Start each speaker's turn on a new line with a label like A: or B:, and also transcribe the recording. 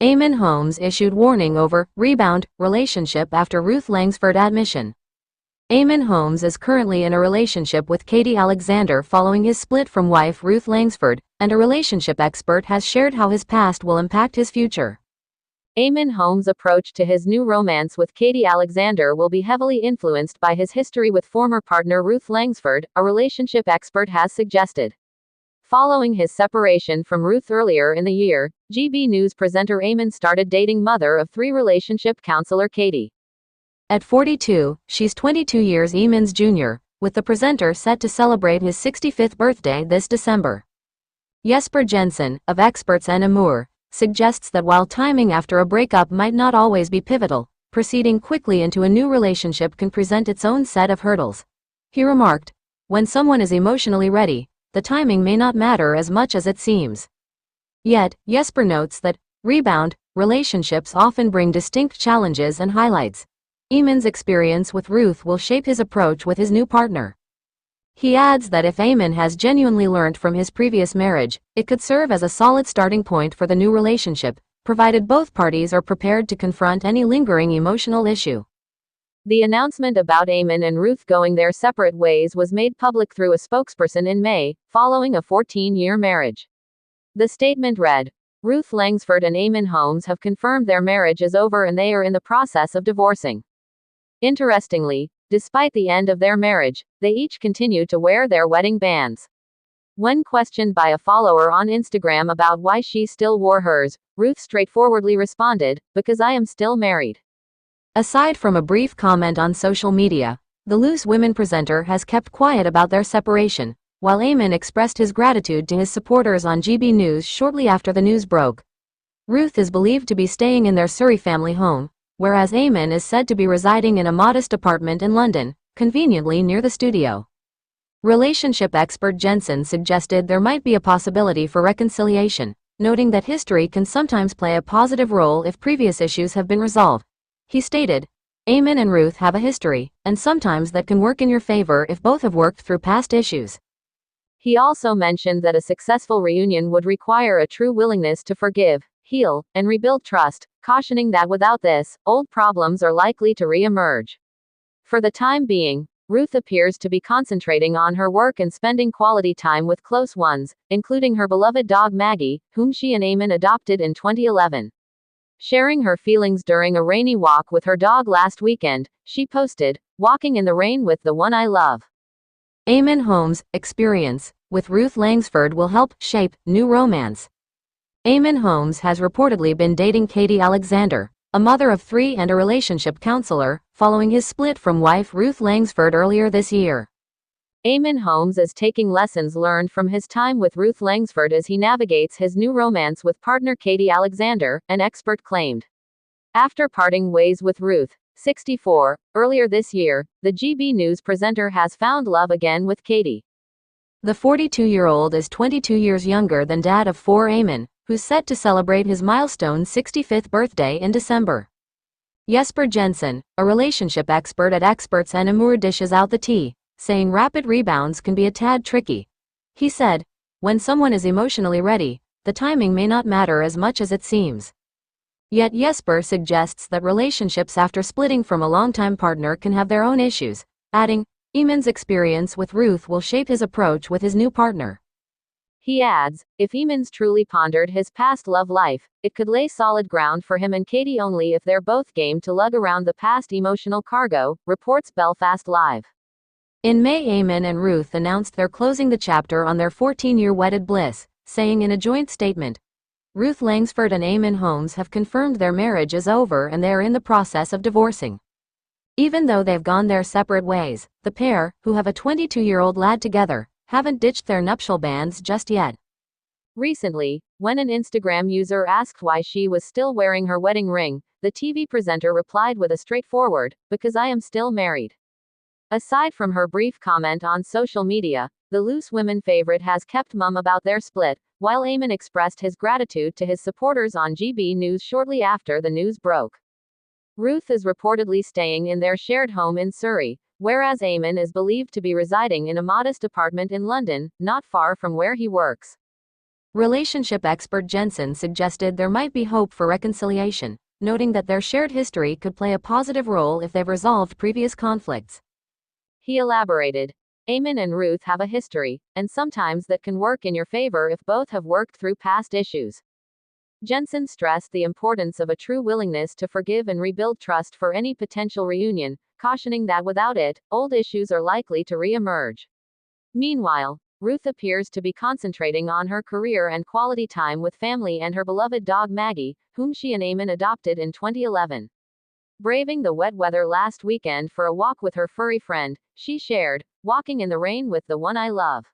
A: Eamonn Holmes issued warning over rebound relationship after Ruth Langsford admission. Eamonn Holmes is currently in a relationship with Katie Alexander following his split from wife Ruth Langsford, and a relationship expert has shared how his past will impact his future. Eamonn Holmes' approach to his new romance with Katie Alexander will be heavily influenced by his history with former partner Ruth Langsford, a relationship expert has suggested. Following his separation from Ruth earlier in the year, GB News presenter Eamonn started dating mother of three relationship counselor Katie. At 42, she's 22 years Eamonn's junior, with the presenter set to celebrate his 65th birthday this December. Jesper Jensen, of ExpertsEnAmour, suggests that while timing after a breakup might not always be pivotal, proceeding quickly into a new relationship can present its own set of hurdles. He remarked, "When someone is emotionally ready, the timing may not matter as much as it seems." Yet, Jesper notes that rebound relationships often bring distinct challenges and highlights. Eamonn's experience with Ruth will shape his approach with his new partner. He adds that if Eamonn has genuinely learned from his previous marriage, it could serve as a solid starting point for the new relationship, provided both parties are prepared to confront any lingering emotional issue. The announcement about Eamonn and Ruth going their separate ways was made public through a spokesperson in May, following a 14-year marriage. The statement read, "Ruth Langsford and Eamonn Holmes have confirmed their marriage is over and they are in the process of divorcing." Interestingly, despite the end of their marriage, they each continue to wear their wedding bands. When questioned by a follower on Instagram about why she still wore hers, Ruth straightforwardly responded, "Because I am still married." Aside from a brief comment on social media, the Loose Women presenter has kept quiet about their separation, while Eamonn expressed his gratitude to his supporters on GB News shortly after the news broke. Ruth is believed to be staying in their Surrey family home, whereas Eamonn is said to be residing in a modest apartment in London, conveniently near the studio. Relationship expert Jensen suggested there might be a possibility for reconciliation, noting that history can sometimes play a positive role if previous issues have been resolved. He stated, "Eamonn and Ruth have a history, and sometimes that can work in your favor if both have worked through past issues." He also mentioned that a successful reunion would require a true willingness to forgive, heal, and rebuild trust, cautioning that without this, old problems are likely to re-emerge. For the time being, Ruth appears to be concentrating on her work and spending quality time with close ones, including her beloved dog Maggie, whom she and Eamonn adopted in 2011. Sharing her feelings during a rainy walk with her dog last weekend, she posted, "Walking in the rain with the one I love." Eamonn Holmes' experience with Ruth Langsford will help shape new romance. Eamonn Holmes has reportedly been dating Katie Alexander, a mother of three and a relationship counselor, following his split from wife Ruth Langsford earlier this year. Eamonn Holmes is taking lessons learned from his time with Ruth Langsford as he navigates his new romance with partner Katie Alexander, an expert claimed. After parting ways with Ruth, 64, earlier this year, the GB News presenter has found love again with Katie. The 42-year-old is 22 years younger than dad of four Eamonn, who's set to celebrate his milestone 65th birthday in December. Jesper Jensen, a relationship expert at ExpertsEnAmour, dishes out the tea, saying rapid rebounds can be a tad tricky. He said, "When someone is emotionally ready, the timing may not matter as much as it seems." Yet Jesper suggests that relationships after splitting from a longtime partner can have their own issues, adding, Eamonn's experience with Ruth will shape his approach with his new partner. He adds, if Eamonn's truly pondered his past love life, it could lay solid ground for him and Katie only if they're both game to lug around the past emotional cargo, reports Belfast Live. In May, Eamonn and Ruth announced they're closing the chapter on their 14-year wedded bliss, saying in a joint statement, "Ruth Langsford and Eamonn Holmes have confirmed their marriage is over and they are in the process of divorcing." Even though they've gone their separate ways, the pair, who have a 22-year-old lad together, haven't ditched their nuptial bands just yet. Recently, when an Instagram user asked why she was still wearing her wedding ring, the TV presenter replied with a straightforward, "Because I am still married." Aside from her brief comment on social media, the Loose Women favorite has kept mum about their split, while Eamonn expressed his gratitude to his supporters on GB News shortly after the news broke. Ruth is reportedly staying in their shared home in Surrey, whereas Eamonn is believed to be residing in a modest apartment in London, not far from where he works. Relationship expert Jensen suggested there might be hope for reconciliation, noting that their shared history could play a positive role if they've resolved previous conflicts. He elaborated, Eamonn and Ruth have a history, and sometimes that can work in your favor if both have worked through past issues. Jensen stressed the importance of a true willingness to forgive and rebuild trust for any potential reunion, cautioning that without it, old issues are likely to re-emerge. Meanwhile, Ruth appears to be concentrating on her career and quality time with family and her beloved dog Maggie, whom she and Eamonn adopted in 2011. Braving the wet weather last weekend for a walk with her furry friend, she shared, "Walking in the rain with the one I love.